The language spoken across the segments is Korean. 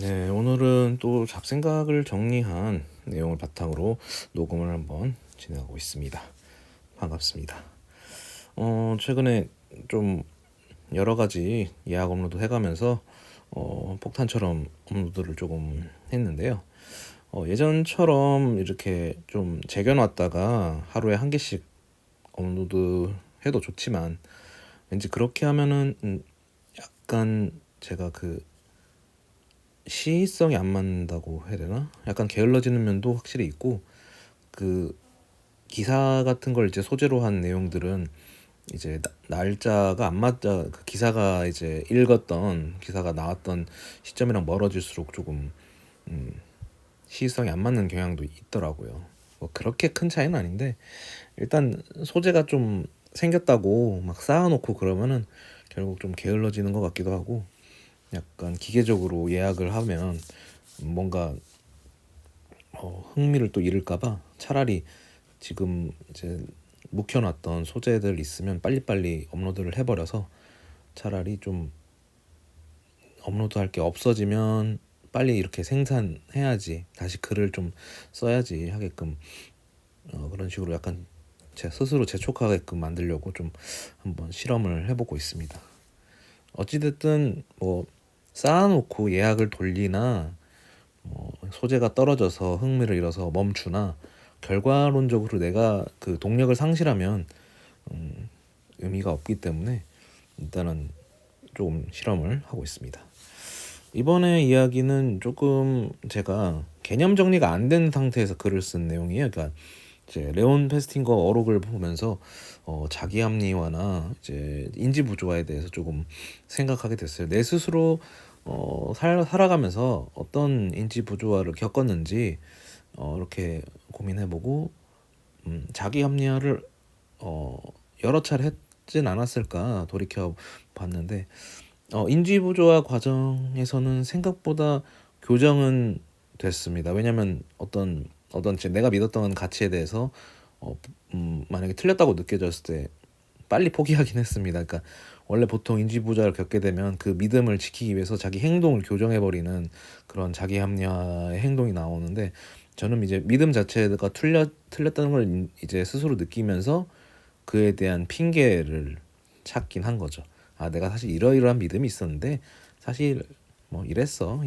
네, 오늘은 또 잡생각을 정리한 내용을 바탕으로 녹음을 한번 진행하고 있습니다. 반갑습니다. 최근에 좀 여러 가지 예약 업로드 해가면서 폭탄처럼 업로드를 조금 했는데요. 예전처럼 이렇게 좀 재겨놨다가 하루에 한 개씩 업로드 해도 좋지만 왠지 그렇게 하면은 약간 제가 그 시의성이 안 맞는다고 해야 되나? 약간 게을러지는 면도 확실히 있고, 그 기사 같은 걸 이제 소재로 한 내용들은 이제 날짜가 안 맞아, 그 기사가 이제 읽었던 기사가 나왔던 시점이랑 멀어질수록 조금 시의성이 안 맞는 경향도 있더라고요. 뭐 그렇게 큰 차이는 아닌데, 일단 소재가 좀 생겼다고 막 쌓아놓고 그러면은 결국 좀 게을러지는 것 같기도 하고, 약간 기계적으로 예약을 하면 뭔가 흥미를 또 잃을까봐 차라리 지금 이제 묵혀놨던 소재들 있으면 빨리빨리 업로드를 해버려서, 차라리 좀 업로드할 게 없어지면 빨리 이렇게 생산해야지, 다시 글을 좀 써야지 하게끔 그런 식으로 약간 제 스스로 재촉하게끔 만들려고 좀 한번 실험을 해보고 있습니다. 어찌됐든 뭐 쌓아놓고 예약을 돌리나 소재가 떨어져서 흥미를 잃어서 멈추나, 결과론적으로 내가 그 동력을 상실하면 의미가 없기 때문에 일단은 조금 실험을 하고 있습니다. 이번에 이야기는 조금 제가 개념 정리가 안 된 상태에서 글을 쓴 내용이에요. 그러니까 이제 레온 페스팅거 어록을 보면서 자기 합리화나 이제 인지 부조화에 대해서 조금 생각하게 됐어요. 내 스스로 살아가면서 어떤 인지 부조화를 겪었는지 이렇게 고민해보고, 자기 합리화를 여러 차례 했진 않았을까 돌이켜 봤는데, 인지 부조화 과정에서는 생각보다 교정은 됐습니다. 왜냐하면 어떤 내가 믿었던 가치에 대해서 만약에 틀렸다고 느껴졌을 때 빨리 포기하긴 했습니다. 그러니까 원래 보통 인지 부조화를 겪게 되면 그 믿음을 지키기 위해서 자기 행동을 교정해버리는 그런 자기 합리화의 행동이 나오는데, 저는 이제 믿음 자체가 틀렸다는 걸 이제 스스로 느끼면서 그에 대한 핑계를 찾긴 한 거죠. 아, 내가 사실 이러이러한 믿음이 있었는데 사실 뭐 이래서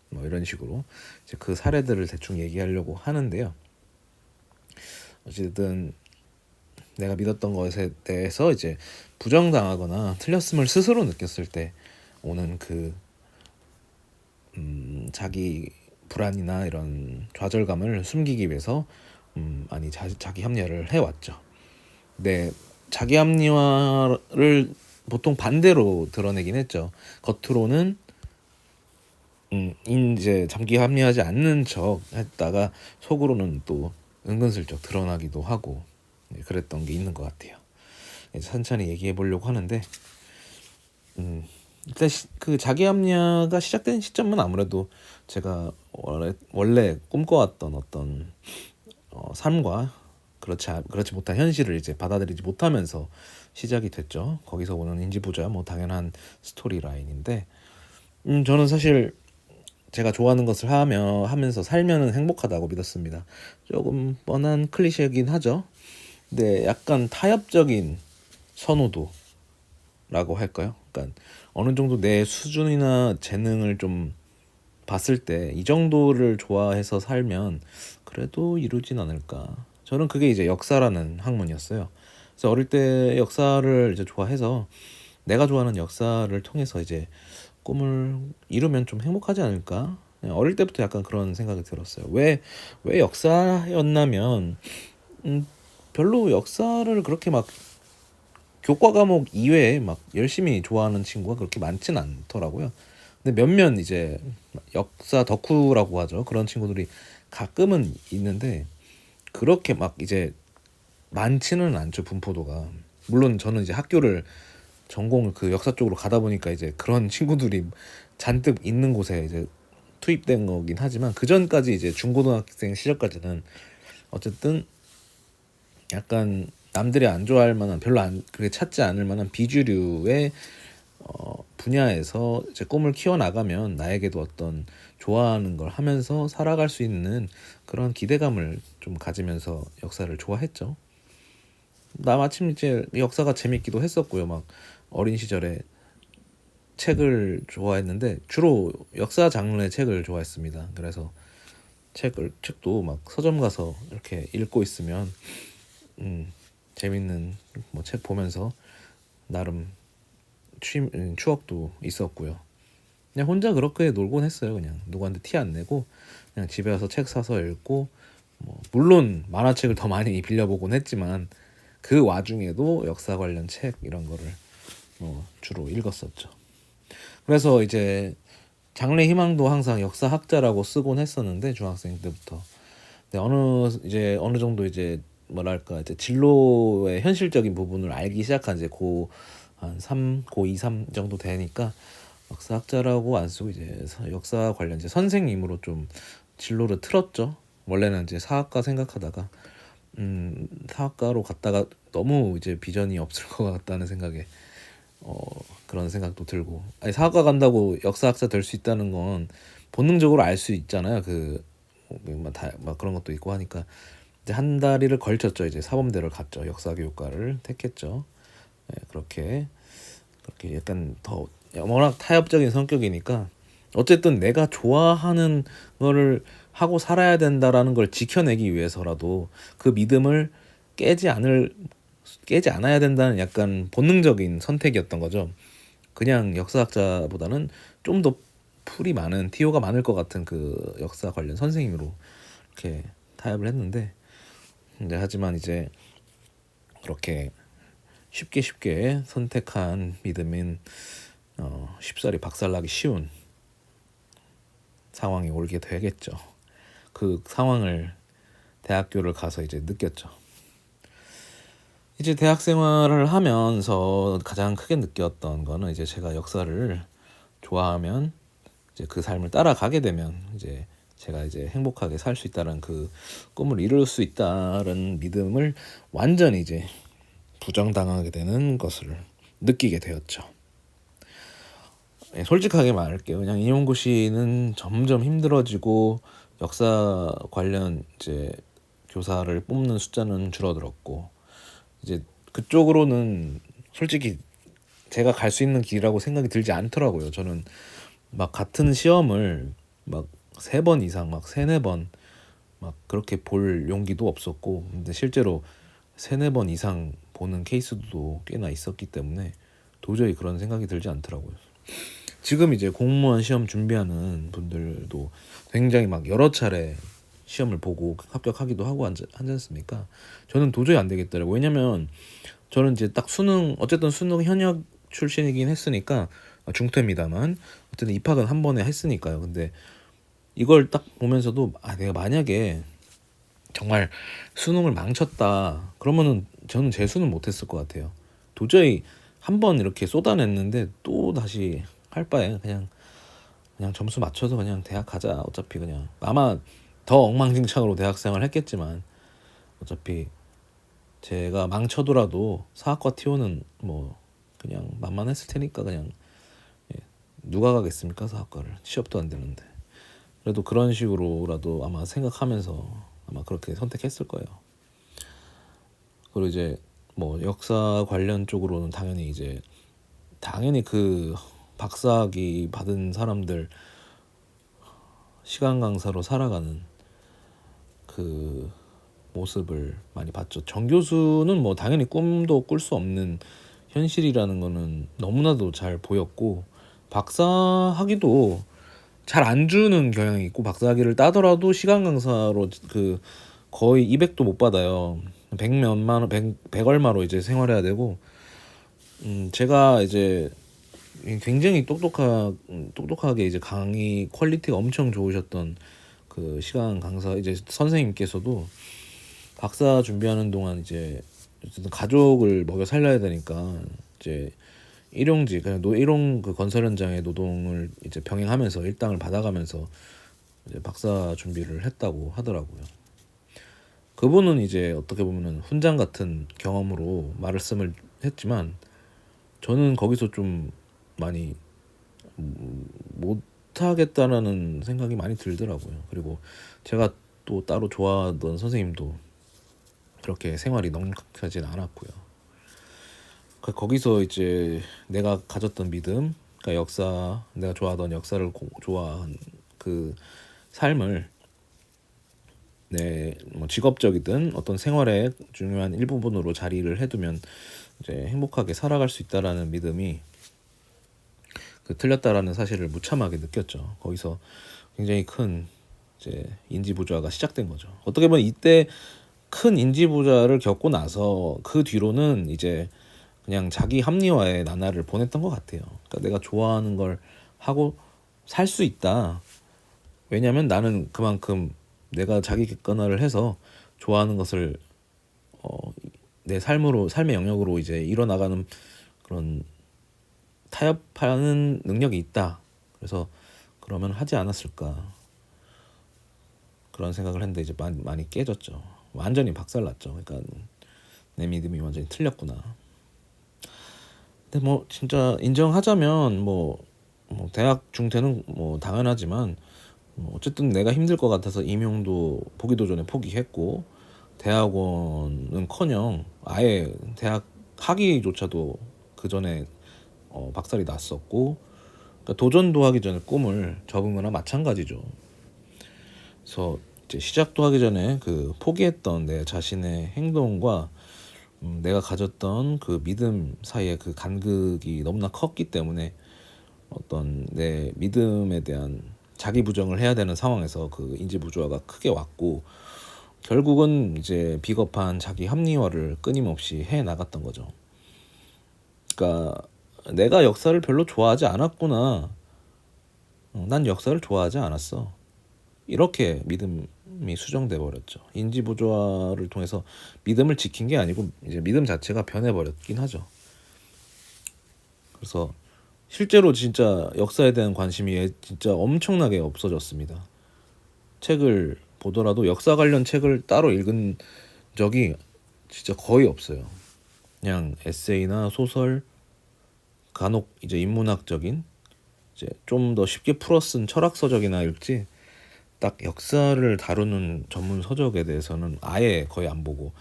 뭐 이런 식으로 이제 그 사례들을 대충 얘기하려고 하는데요. 어쨌든 내가 믿었던 것에 대해서 이제 부정당하거나 틀렸음을 스스로 느꼈을 때 오는 그 자기 불안이나 이런 좌절감을 숨기기 위해서 많이 자기 합리화를 해왔죠. 네, 자기 합리화를 보통 반대로 드러내긴 했죠. 겉으로는 이제 자기 합리화하지 않는 척 했다가 속으로는 또 은근슬쩍 드러나기도 하고, 네, 그랬던 게 있는 것 같아요. 천천히 얘기해 보려고 하는데, 일단 그 자기 합리화가 시작된 시점은 아무래도 제가 원래 꿈꿔왔던 어떤 삶과 그렇지 못한 현실을 이제 받아들이지 못하면서 시작이 됐죠. 거기서 오는 인지부조야 뭐 당연한 스토리 라인인데, 저는 사실 제가 좋아하는 것을 하면서 살면은 행복하다고 믿었습니다. 조금 뻔한 클리셰이긴 하죠. 근데 약간 타협적인 선호도라고 할까요? 그러니까 어느 정도 내 수준이나 재능을 좀 봤을 때 이 정도를 좋아해서 살면 그래도 이루진 않을까. 저는 그게 이제 역사라는 학문이었어요. 그래서 어릴 때 역사를 이제 좋아해서 내가 좋아하는 역사를 통해서 이제 꿈을 이루면 좀 행복하지 않을까. 그냥 어릴 때부터 약간 그런 생각이 들었어요. 왜 역사였냐면 별로 역사를 그렇게 막 교과 과목 이외에 막 열심히 좋아하는 친구가 그렇게 많진 않더라고요. 근데 몇몇 이제 역사 덕후라고 하죠. 그런 친구들이 가끔은 있는데 그렇게 막 이제 많지는 않죠, 분포도가. 물론 저는 이제 학교를 전공을 그 역사 쪽으로 가다 보니까 이제 그런 친구들이 잔뜩 있는 곳에 이제 투입된 거긴 하지만, 그 전까지 이제 중고등학생 시절까지는 어쨌든 약간 남들이 안 좋아할 만한, 별로 안 그렇게 찾지 않을 만한 비주류의 분야에서 제 꿈을 키워나가면 나에게도 어떤 좋아하는 걸 하면서 살아갈 수 있는 그런 기대감을 좀 가지면서 역사를 좋아했죠. 나 마침 이제 역사가 재밌기도 했었고요. 막 어린 시절에 책을 좋아했는데 주로 역사 장르의 책을 좋아했습니다. 그래서 책도 막 서점 가서 이렇게 읽고 있으면 재밌는 뭐 책 보면서 나름 추억도 있었고요. 그냥 혼자 그렇게 놀곤 했어요. 그냥 누구한테 티 안 내고 그냥 집에 와서 책 사서 읽고 뭐 물론 만화책을 더 많이 빌려보곤 했지만 그 와중에도 역사 관련 책 이런 거를 주로 읽었었죠. 그래서 이제 장래 희망도 항상 역사학자라고 쓰곤 했었는데 중학생 때부터. 근데 어느 정도 이제 뭐랄까 이제 진로의 현실적인 부분을 알기 시작한 이제 고2, 3 정도 되니까 역사학자라고 안 쓰고 이제 역사 관련 이제 선생님으로 좀 진로를 틀었죠. 원래는 이제 사학과 생각하다가 사학과로 갔다가 너무 이제 비전이 없을 것 같다는 생각에 그런 생각도 들고, 아니 사학과 간다고 역사학자 될 수 있다는 건 본능적으로 알 수 있잖아요. 막 그런 것도 있고 하니까 이제 한 다리를 걸쳤죠. 이제 사범대를 갔죠. 역사교육과를 택했죠. 네, 그렇게 약간 더 워낙 타협적인 성격이니까 어쨌든 내가 좋아하는 거를 하고 살아야 된다라는 걸 지켜내기 위해서라도 그 믿음을 깨지 않을 깨지 않아야 된다는 약간 본능적인 선택이었던 거죠. 그냥 역사학자보다는 좀 더 풀이 많은 티오가 많을 것 같은 그 역사 관련 선생님으로 이렇게 타협을 했는데, 근데 하지만 이제 그렇게 쉽게 선택한 믿음인 쉽사리 박살나기 쉬운 상황이 오게 되겠죠. 그 상황을 대학교를 가서 이제 느꼈죠. 이제 대학 생활을 하면서 가장 크게 느꼈던 거는 이제 제가 역사를 좋아하면 이제 그 삶을 따라가게 되면 이제 제가 이제 행복하게 살 수 있다는 그 꿈을 이룰 수 있다는 믿음을 완전히 이제 부정당하게 되는 것을 느끼게 되었죠. 솔직하게 말할게요. 그냥 임용고시는 점점 힘들어지고 역사 관련 이제 교사를 뽑는 숫자는 줄어들었고, 이제 그쪽으로는 솔직히 제가 갈 수 있는 길이라고 생각이 들지 않더라고요. 저는 막 같은 시험을 막 3번 이상 막 3-4번 막 그렇게 볼 용기도 없었고, 근데 실제로 3-4번 이상 보는 케이스도 꽤나 있었기 때문에 도저히 그런 생각이 들지 않더라고요. 지금 이제 공무원 시험 준비하는 분들도 굉장히 막 여러 차례 시험을 보고 합격하기도 하고 하지 않습니까? 저는 도저히 안 되겠더라고요. 왜냐면 저는 이제 딱 어쨌든 수능 현역 출신이긴 했으니까 중퇴입니다만 어쨌든 입학은 한 번에 했으니까요. 근데 이걸 딱 보면서도 내가 만약에 정말 수능을 망쳤다 그러면은 저는 재수는 못했을 것 같아요. 도저히 한 번 이렇게 쏟아냈는데 또 다시 할 바에 그냥 점수 맞춰서 그냥 대학 가자. 어차피 그냥 아마 더 엉망진창으로 대학생활 했겠지만 어차피 제가 망쳐더라도 사학과 티오는 뭐 그냥 만만했을 테니까 그냥 누가 가겠습니까 사학과를, 취업도 안 되는데. 그래도 그런 식으로라도 아마 생각하면서 아마 그렇게 선택했을 거예요. 그리고 이제 뭐 역사 관련 쪽으로는 당연히 그 박사학위 받은 사람들 시간 강사로 살아가는 그 모습을 많이 봤죠. 정교수는 뭐 당연히 꿈도 꿀 수 없는 현실이라는 거는 너무나도 잘 보였고, 박사학위도 잘 안 주는 경향이 있고, 박사학위를 따더라도 시간 강사로 그 거의 200도 못 받아요. 100 몇만 원, 100 얼마로 이제 생활해야 되고, 제가 이제 굉장히 똑똑하게 이제 강의 퀄리티가 엄청 좋으셨던 그 시간 강사 이제 선생님께서도 박사 준비하는 동안 이제 어쨌든 가족을 먹여 살려야 되니까 이제 일용 그 건설 현장의 노동을 이제 병행하면서 일당을 받아가면서 이제 박사 준비를 했다고 하더라고요. 그분은 이제 어떻게 보면은 훈장 같은 경험으로 말씀을 했지만 저는 거기서 좀 많이 못하겠다라는 생각이 많이 들더라고요. 그리고 제가 또 따로 좋아하던 선생님도 그렇게 생활이 넉넉하진 않았고요. 거기서 이제 내가 가졌던 믿음, 그러니까 역사, 내가 좋아하던 역사를 좋아한 그 삶을 내 뭐 직업적이든 어떤 생활의 중요한 일부분으로 자리를 해두면 이제 행복하게 살아갈 수 있다라는 믿음이 틀렸다라는 사실을 무참하게 느꼈죠. 거기서 굉장히 큰 이제 인지 부조화가 시작된 거죠. 어떻게 보면 이때 큰 인지 부조화를 겪고 나서 그 뒤로는 이제 그냥 자기 합리화의 나날을 보냈던 것 같아요. 그러니까 내가 좋아하는 걸 하고 살 수 있다. 왜냐하면 나는 그만큼 내가 자기 객관화를 해서 좋아하는 것을 내 삶의 영역으로 이제 이뤄나가는 그런 타협하는 능력이 있다. 그래서 그러면 하지 않았을까 그런 생각을 했는데 이제 많이 깨졌죠. 완전히 박살났죠. 그러니까 내 믿음이 완전히 틀렸구나. 근데 뭐 진짜 인정하자면 뭐 대학 중퇴는 뭐 당연하지만 어쨌든 내가 힘들 것 같아서 임용도 보기도 전에 포기했고 대학원은커녕 아예 대학 학위조차도 그 전에 박살이 났었고 그러니까 도전도 하기 전에 꿈을 접은 거나 마찬가지죠. 그래서 이제 시작도 하기 전에 그 포기했던 내 자신의 행동과 내가 가졌던 그 믿음 사이의 그 간극이 너무나 컸기 때문에 어떤 내 믿음에 대한 자기 부정을 해야 되는 상황에서 그 인지 부조화가 크게 왔고 결국은 이제 비겁한 자기 합리화를 끊임없이 해 나갔던 거죠. 그러니까 내가 역사를 별로 좋아하지 않았구나. 난 역사를 좋아하지 않았어. 이렇게 믿음이 수정돼 버렸죠. 인지 부조화를 통해서 믿음을 지킨 게 아니고 이제 믿음 자체가 변해 버렸긴 하죠. 그래서 실제로 진짜 역사에 대한 관심이 진짜 엄청나게 없어졌습니다. 책을 보더라도 역사 관련 책을 따로 읽은 적이 진짜 거의 없어요. 그냥 에세이나 소설, 간혹 이제 인문학적인 이제 좀 더 쉽게 풀어 쓴 철학 서적이나 읽지 딱 역사를 다루는 전문 서적에 대해서는 아예 거의 안 보고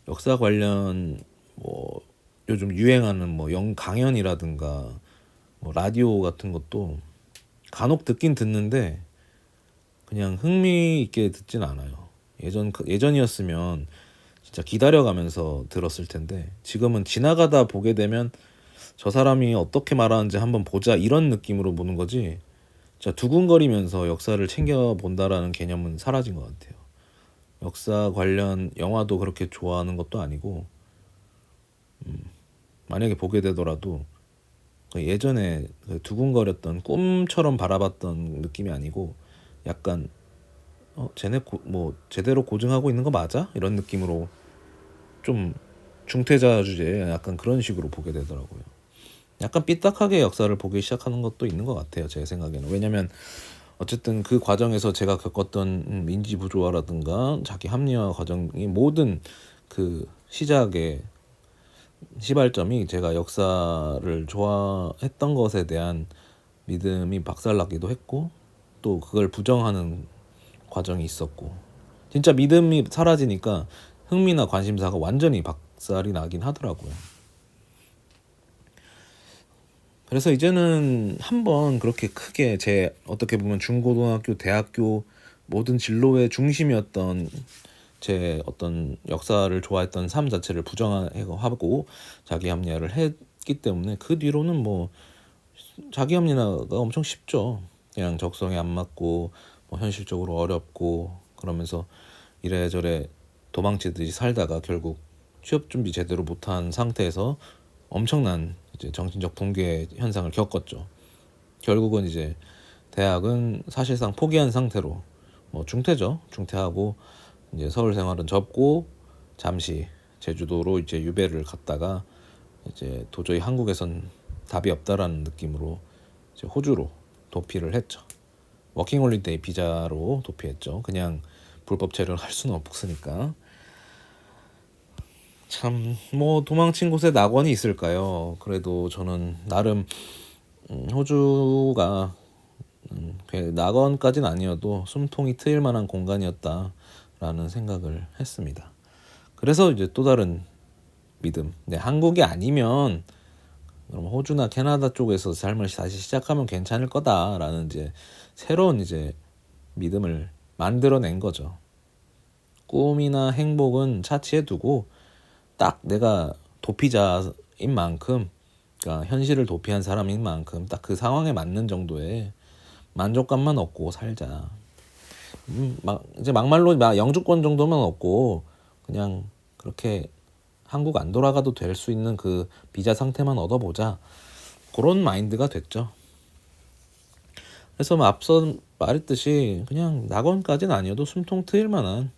역사 관련 뭐 요즘 유행하는 뭐 강연이라든가 뭐 라디오 같은 것도 간혹 듣긴 듣는데 그냥 흥미 있게 듣진 않아요. 예전이었으면 진짜 기다려가면서 들었을 텐데 지금은 지나가다 보게 되면 저 사람이 어떻게 말하는지 한번 보자 이런 느낌으로 보는 거지. 진짜 두근거리면서 역사를 챙겨 본다라는 개념은 사라진 것 같아요. 역사 관련 영화도 그렇게 좋아하는 것도 아니고 만약에 보게 되더라도 예전에 두근거렸던 꿈처럼 바라봤던 느낌이 아니고 약간 쟤네 뭐 제대로 고증하고 있는 거 맞아? 이런 느낌으로 좀 중퇴자 주제에 약간 그런 식으로 보게 되더라고요. 약간 삐딱하게 역사를 보기 시작하는 것도 있는 것 같아요. 제 생각에는. 왜냐면 어쨌든 그 과정에서 제가 겪었던 인지 부조화라든가 자기 합리화 과정이 모든 그 시작의 시발점이 제가 역사를 좋아했던 것에 대한 믿음이 박살나기도 했고 또 그걸 부정하는 과정이 있었고 진짜 믿음이 사라지니까 흥미나 관심사가 완전히 박살이 나긴 하더라고요. 그래서 이제는 한번 그렇게 크게 제 어떻게 보면 중고등학교, 대학교 모든 진로의 중심이었던 제 어떤 역사를 좋아했던 삶 자체를 부정하고 자기 합리화를 했기 때문에 그 뒤로는 뭐 자기 합리화가 엄청 쉽죠. 그냥 적성에 안 맞고 뭐 현실적으로 어렵고 그러면서 이래저래 도망치듯이 살다가 결국 취업 준비 제대로 못한 상태에서 엄청난 이제 정신적 붕괴 현상을 겪었죠. 결국은 이제 대학은 사실상 포기한 상태로 뭐 중퇴죠. 중퇴하고 이제 서울 생활은 접고 잠시 제주도로 이제 유배를 갔다가 이제 도저히 한국에선 답이 없다라는 느낌으로 이제 호주로 도피를 했죠. 워킹홀리데이 비자로 도피했죠. 그냥 불법 체류를 할 수는 없으니까. 참 뭐 도망친 곳에 낙원이 있을까요? 그래도 저는 나름 호주가 낙원까지는 아니어도 숨통이 트일 만한 공간이었다라는 생각을 했습니다. 그래서 이제 또 다른 믿음. 네, 한국이 아니면 그럼 호주나 캐나다 쪽에서 삶을 다시 시작하면 괜찮을 거다라는 이제 새로운 이제 믿음을 만들어낸 거죠. 꿈이나 행복은 차치해 두고 딱 내가 도피자인 만큼, 그러니까 현실을 도피한 사람인 만큼 딱 그 상황에 맞는 정도의 만족감만 얻고 살자. 이제 막말로 영주권 정도만 얻고 그냥 그렇게 한국 안 돌아가도 될 수 있는 그 비자 상태만 얻어보자. 그런 마인드가 됐죠. 그래서 앞서 말했듯이 그냥 낙원까지는 아니어도 숨통 트일 만한,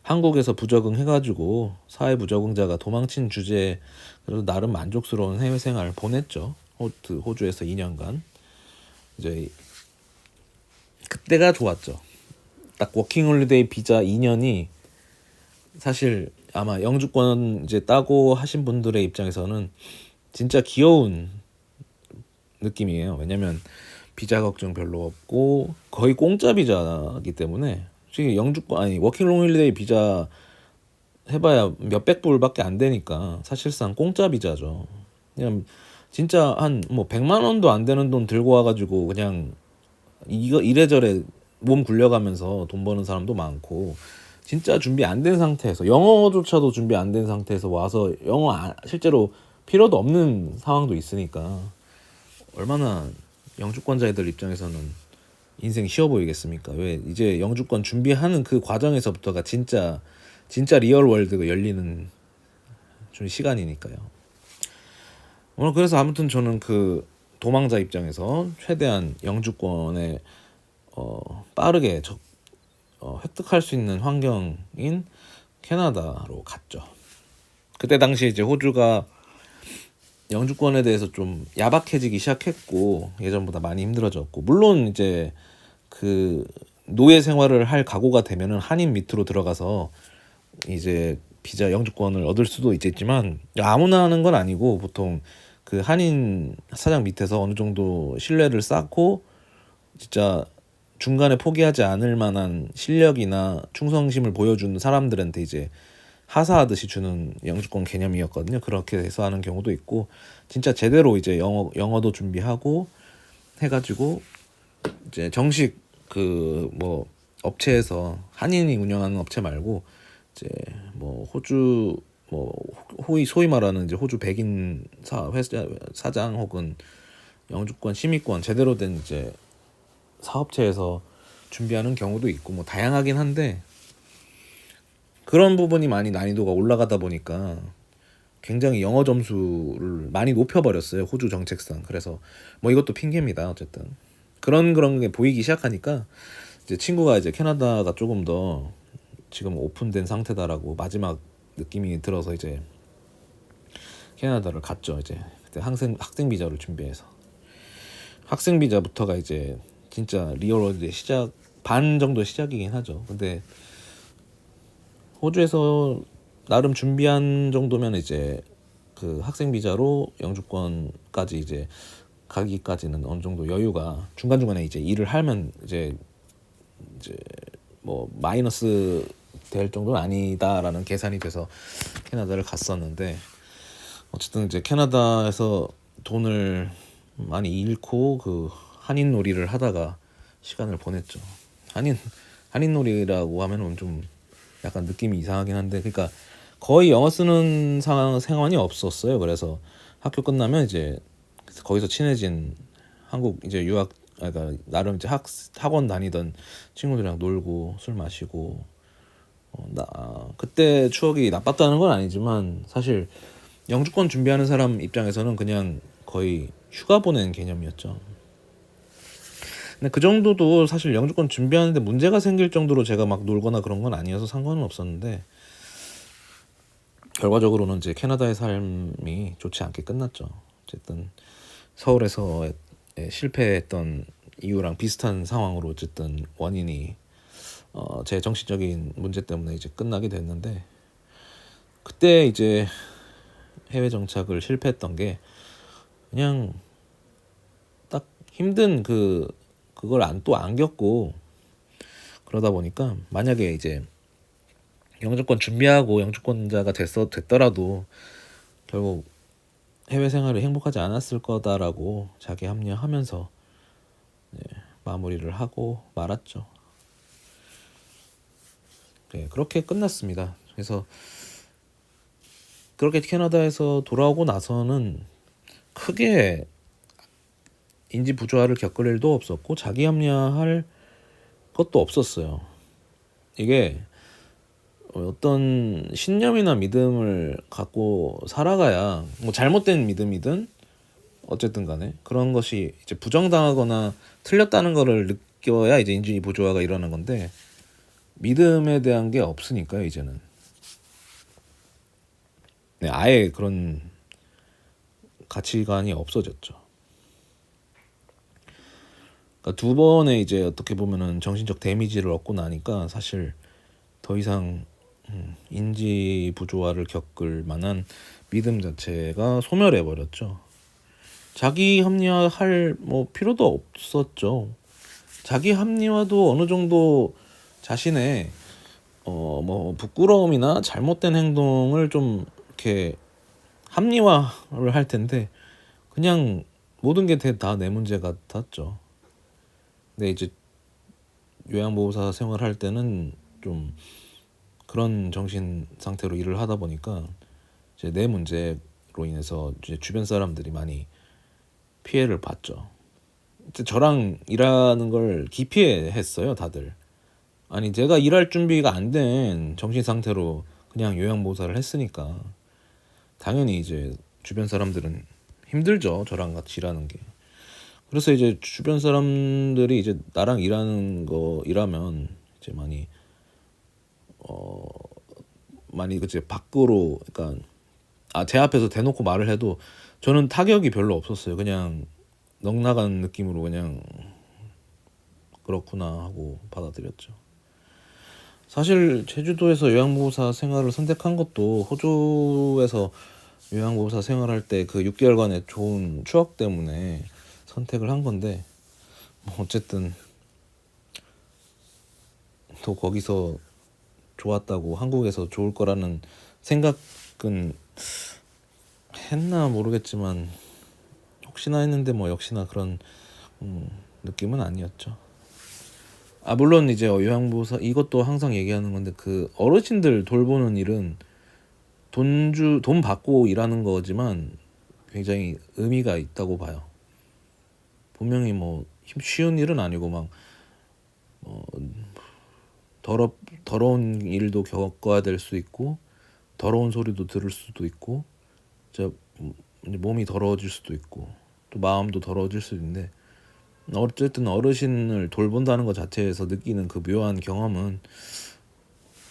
한국에서 부적응해가지고 사회 부적응자가 도망친 주제에 그래도 나름 만족스러운 해외 생활을 보냈죠. 호주에서 2년간. 이제 그때가 좋았죠. 딱 워킹홀리데이 비자 2년이 사실 아마 영주권 이제 따고 하신 분들의 입장에서는 진짜 귀여운 느낌이에요. 왜냐면 비자 걱정 별로 없고 거의 공짜 비자이기 때문에, 솔직히 영주권 아니 워킹홀리데이 비자 해봐야 몇백 불밖에 안 되니까 사실상 공짜 비자죠. 그냥 진짜 한 뭐 100만 원도 안 되는 돈 들고 와가지고 그냥 이거 이래저래 몸 굴려가면서 돈 버는 사람도 많고, 진짜 준비 안 된 상태에서, 영어조차도 준비 안 된 상태에서 와서 실제로 필요도 없는 상황도 있으니까 얼마나 영주권자들 입장에서는 인생 쉬워 보이겠습니까? 왜 이제 영주권 준비하는 그 과정에서부터가 진짜 리얼 월드가 열리는 좀 시간이니까요. 오늘 그래서 아무튼 저는 그 도망자 입장에서 최대한 영주권에 빠르게 획득할 수 있는 환경인 캐나다로 갔죠. 그때 당시 이제 호주가 영주권에 대해서 좀 야박해지기 시작했고 예전보다 많이 힘들어졌고, 물론 이제 그 노예 생활을 할 각오가 되면은 한인 밑으로 들어가서 이제 비자 영주권을 얻을 수도 있겠지만 아무나 하는 건 아니고, 보통 그 한인 사장 밑에서 어느 정도 신뢰를 쌓고 진짜 중간에 포기하지 않을 만한 실력이나 충성심을 보여주는 사람들한테 이제 하사하듯이 주는 영주권 개념이었거든요. 그렇게 해서 하는 경우도 있고, 진짜 제대로 이제 영어도 준비하고 해가지고 이제 정식 그 뭐 업체에서, 한인이 운영하는 업체 말고 이제 뭐 호주 뭐 소위 말하는 이제 호주 백인 사장 혹은 영주권 심의권 제대로 된 이제 사업체에서 준비하는 경우도 있고, 뭐 다양하긴 한데 그런 부분이 많이 난이도가 올라가다 보니까 굉장히 영어 점수를 많이 높여버렸어요, 호주 정책상. 그래서 뭐 이것도 핑계입니다. 어쨌든 그런 게 보이기 시작하니까 이제 친구가 이제 캐나다가 조금 더 지금 오픈된 상태다라고 마지막 느낌이 들어서 이제 캐나다를 갔죠. 이제 그때 학생 비자를 준비해서, 학생 비자부터가 이제 진짜 리얼월드의 시작, 반 정도 시작이긴 하죠. 근데 호주에서 나름 준비한 정도면 이제 그 학생 비자로 영주권까지 이제 가기까지는 어느 정도 여유가, 중간중간에 이제 일을 하면 이제 뭐 마이너스 될 정도는 아니다라는 계산이 돼서 캐나다를 갔었는데, 어쨌든 이제 캐나다에서 돈을 많이 잃고 그 한인 놀이를 하다가 시간을 보냈죠. 한인 놀이라고 하면은 좀 약간 느낌이 이상하긴 한데, 그러니까 거의 영어 쓰는 생활이 없었어요. 그래서 학교 끝나면 이제 거기서 친해진 한국 이제 그러니까 나름 이제 학원 다니던 친구들이랑 놀고 술 마시고, 그때 추억이 나빴다는 건 아니지만 사실 영주권 준비하는 사람 입장에서는 그냥 거의 휴가 보낸 개념이었죠. 근데 그 정도도 사실 영주권 준비하는데 문제가 생길 정도로 제가 막 놀거나 그런 건 아니어서 상관은 없었는데, 결과적으로는 이제 캐나다의 삶이 좋지 않게 끝났죠. 어쨌든 서울에서 실패했던 이유랑 비슷한 상황으로 어쨌든 원인이 제 정신적인 문제 때문에 이제 끝나게 됐는데, 그때 이제 해외 정착을 실패했던 게 그냥 힘든 그걸 또 안 겪고 그러다 보니까 만약에 이제 영주권 준비하고 영주권자가 됐더라도 결국 해외 생활을 행복하지 않았을 거다라고 자기 합리화하면서 마무리를 하고 말았죠. 네, 그렇게 끝났습니다. 그래서 그렇게 캐나다에서 돌아오고 나서는 크게 인지 부조화를 겪을 일도 없었고 자기 합리화할 것도 없었어요. 이게 어떤 신념이나 믿음을 갖고 살아가야 뭐 잘못된 믿음이든 어쨌든 간에 그런 것이 이제 부정당하거나 틀렸다는 거를 느껴야 이제 인지 부조화가 일어나는 건데 믿음에 대한 게 없으니까요 이제는. 네, 아예 그런 가치관이 없어졌죠. 그러니까 두 번의 이제 어떻게 보면은 정신적 데미지를 얻고 나니까 사실 더 이상 인지 부조화를 겪을 만한 믿음 자체가 소멸해 버렸죠. 자기 합리화할 뭐 필요도 없었죠. 자기 합리화도 어느 정도 자신의 뭐 부끄러움이나 잘못된 행동을 좀 이렇게 합리화를 할 텐데 그냥 모든 게 다 내 문제 같았죠. 근데 이제 요양보호사 생활할 때는 좀 그런 정신 상태로 일을 하다 보니까 이제 내 문제로 인해서 이제 주변 사람들이 많이 피해를 봤죠. 저랑 일하는 걸 기피했어요, 다들. 아니, 제가 일할 준비가 안 된 정신 상태로 그냥 요양보호사를 했으니까 당연히 이제 주변 사람들은 힘들죠, 저랑 같이 일하는 게. 그래서 이제 주변 사람들이 이제 나랑 일하면 이제 많이 그치 밖으로 그러니까 제 앞에서 대놓고 말을 해도 저는 타격이 별로 없었어요. 그냥 넉나간 느낌으로 그냥 그렇구나 하고 받아들였죠. 사실 제주도에서 요양보호사 생활을 선택한 것도 호주에서 요양보호사 생활할 때 그 6개월간의 좋은 추억 때문에 선택을 한 건데 뭐 어쨌든 또 거기서 좋았다고 한국에서 좋을 거라는 생각은 했나 모르겠지만 혹시나 했는데 뭐 역시나 그런 느낌은 아니었죠. 물론 이제 요양보호사 이것도 항상 얘기하는 건데 그 어르신들 돌보는 일은 돈 받고 일하는 거지만 굉장히 의미가 있다고 봐요. 분명히 뭐 쉬운 일은 아니고 막 더러운 일도 겪어야 될 수 있고 더러운 소리도 들을 수도 있고 몸이 더러워질 수도 있고 또 마음도 더러워질 수도 있는데 어쨌든 어르신을 돌본다는 것 자체에서 느끼는 그 묘한 경험은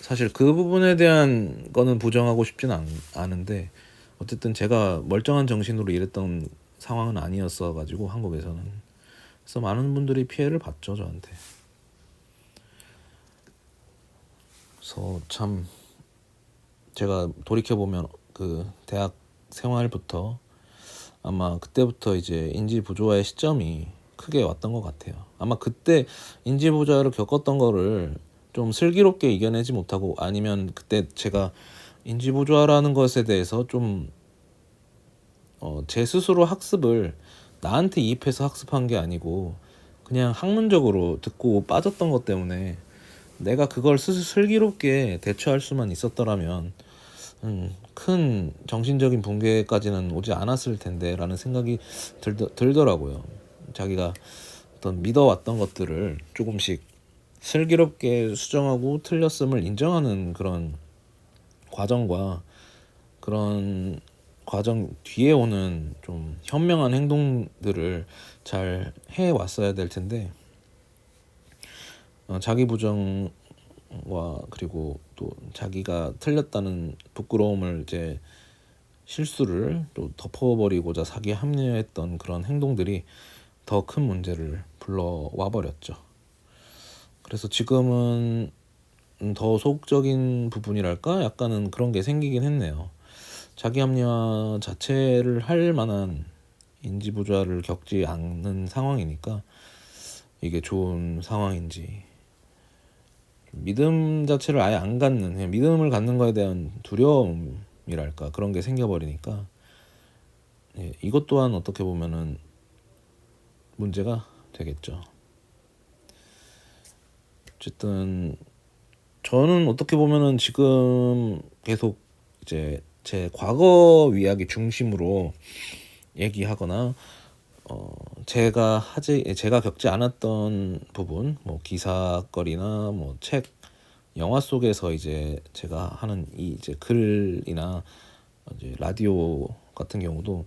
사실 그 부분에 대한 거는 부정하고 싶지는 않은데 어쨌든 제가 멀쩡한 정신으로 일했던 상황은 아니었어 가지고 한국에서는 그래서 많은 분들이 피해를 봤죠 저한테. 그래서 참 제가 돌이켜보면 그 대학 생활부터 아마 그때부터 이제 인지 부조화의 시점이 크게 왔던 것 같아요. 아마 그때 인지 부조화를 겪었던 거를 좀 슬기롭게 이겨내지 못하고 아니면 그때 제가 인지 부조화라는 것에 대해서 좀 제 스스로 학습을 나한테 이입해서 학습한 게 아니고 그냥 학문적으로 듣고 빠졌던 것 때문에 내가 그걸 슬기롭게 대처할 수만 있었더라면 큰 정신적인 붕괴까지는 오지 않았을 텐데라는 생각이 들더라고요. 자기가 어떤 믿어왔던 것들을 조금씩 슬기롭게 수정하고 틀렸음을 인정하는 그런 과정과 그런 과정 뒤에 오는 좀 현명한 행동들을 잘 해왔어야 될 텐데 자기 부정과 그리고 또 자기가 틀렸다는 부끄러움을 이제 실수를 또 덮어버리고자 사기에 합리화했던 그런 행동들이 더 큰 문제를 불러와 버렸죠. 그래서 지금은 더 소극적인 부분이랄까 약간은 그런 게 생기긴 했네요. 자기 합리화 자체를 할 만한 인지 부조화를 겪지 않는 상황이니까 이게 좋은 상황인지, 믿음 자체를 아예 안 갖는, 그냥 믿음을 갖는 거에 대한 두려움이랄까 그런 게 생겨버리니까 예, 이것 또한 어떻게 보면은 문제가 되겠죠. 어쨌든 저는 어떻게 보면은 지금 계속 이제 제 과거 이야기 중심으로 얘기하거나 제가 겪지 않았던 부분, 뭐 기사거리나 뭐 책, 영화 속에서 이제 제가 하는 이 이제 글이나 이제 라디오 같은 경우도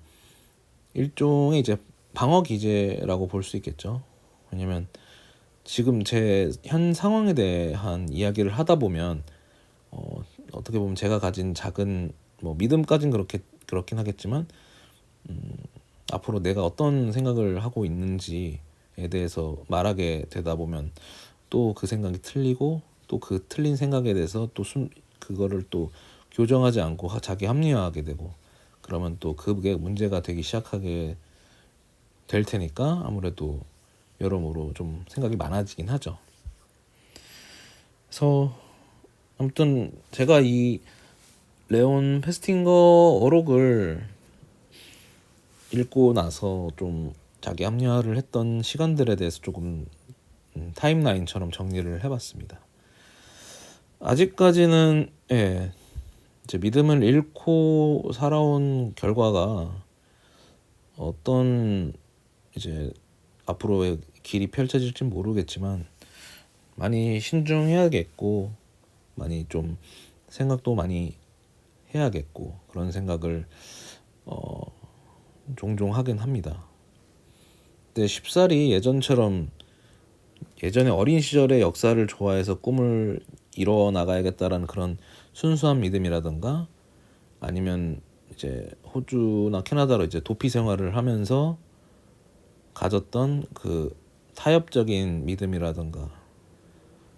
일종의 이제 방어 기제라고 볼 수 있겠죠. 왜냐면 지금 제 현 상황에 대한 이야기를 하다 보면 어떻게 보면 제가 가진 작은 뭐 믿음까진 그렇긴 하겠지만 앞으로 내가 어떤 생각을 하고 있는지에 대해서 말하게 되다 보면 또 그 생각이 틀리고, 또 그 틀린 생각에 대해서 그거를 또 교정하지 않고 자기 합리화하게 되고, 그러면 또 그게 문제가 되기 시작하게 될 테니까 아무래도 여러모로 좀 생각이 많아지긴 하죠. 그래서 아무튼 제가 이 레온 페스팅거 어록을 읽고 나서 좀 자기 합리화를 했던 시간들에 대해서 조금 타임라인처럼 정리를 해봤습니다. 아직까지는 예, 이제 믿음을 잃고 살아온 결과가 어떤 이제 앞으로의 길이 펼쳐질지 모르겠지만 많이 신중해야겠고, 많이 좀 생각도 많이 해야겠고, 그런 생각을 종종 하긴 합니다. 근데 쉽사리 예전에 어린 시절의 역사를 좋아해서 꿈을 이뤄 나가야겠다라는 그런 순수한 믿음이라든가, 아니면 이제 호주나 캐나다로 이제 도피 생활을 하면서 가졌던 그 타협적인 믿음이라든가,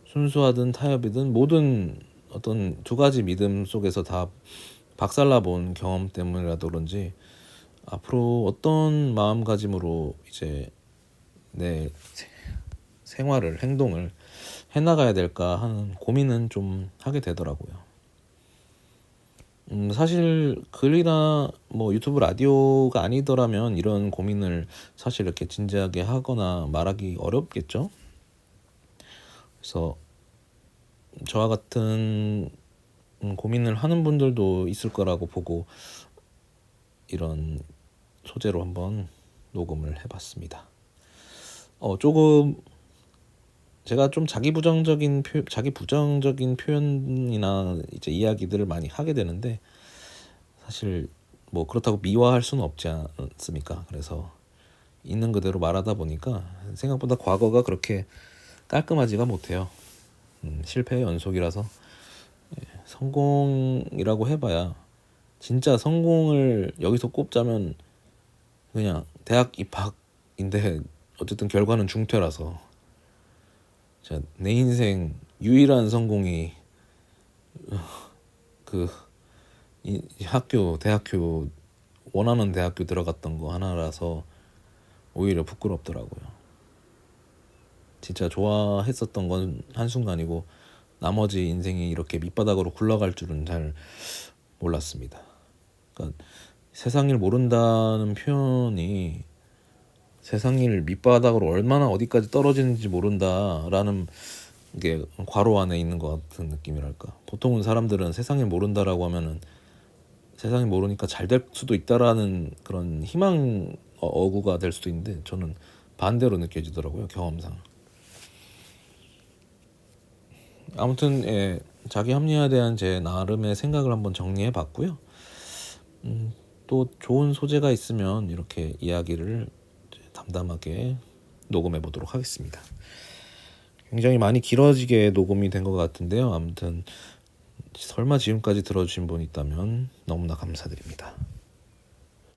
순수하든 타협이든 모든 어떤 두 가지 믿음 속에서 다 박살나 본 경험 때문이라도 그런지 앞으로 어떤 마음가짐으로 이제 내 생활을, 행동을 해나가야 될까 하는 고민은 좀 하게 되더라고요. 사실 글이나 뭐 유튜브 라디오가 아니더라면 이런 고민을 사실 이렇게 진지하게 하거나 말하기 어렵겠죠. 그래서 저와 같은 고민을 하는 분들도 있을 거라고 보고 이런 소재로 한번 녹음을 해봤습니다. 조금 제가 좀 자기 부정적인 표현이나 이제 이야기들을 많이 하게 되는데, 사실 뭐 그렇다고 미화할 수는 없지 않습니까? 그래서 있는 그대로 말하다 보니까 생각보다 과거가 그렇게 깔끔하지가 못해요. 실패의 연속이라서 성공이라고 해봐야, 진짜 성공을 여기서 꼽자면 그냥 대학 입학인데 어쨌든 결과는 중퇴라서 내 인생 유일한 성공이 그 대학교 원하는 대학교 들어갔던 거 하나라서 오히려 부끄럽더라고요. 진짜 좋아했었던 건 한순간이고 나머지 인생이 이렇게 밑바닥으로 굴러갈 줄은 잘 몰랐습니다. 그러니까 세상일 모른다는 표현이 세상일 밑바닥으로 얼마나 어디까지 떨어지는지 모른다라는 게 괄호 안에 있는 것 같은 느낌이랄까. 보통은 사람들은 세상일 모른다라고 하면은 세상이 모르니까 잘 될 수도 있다라는 그런 희망 어구가 될 수도 있는데, 저는 반대로 느껴지더라고요, 경험상. 아무튼 예, 자기 합리화에 대한 제 나름의 생각을 한번 정리해 봤고요. 또 좋은 소재가 있으면 이렇게 이야기를 담담하게 녹음해 보도록 하겠습니다. 굉장히 많이 길어지게 녹음이 된 것 같은데요. 아무튼 설마 지금까지 들어주신 분 있다면 너무나 감사드립니다.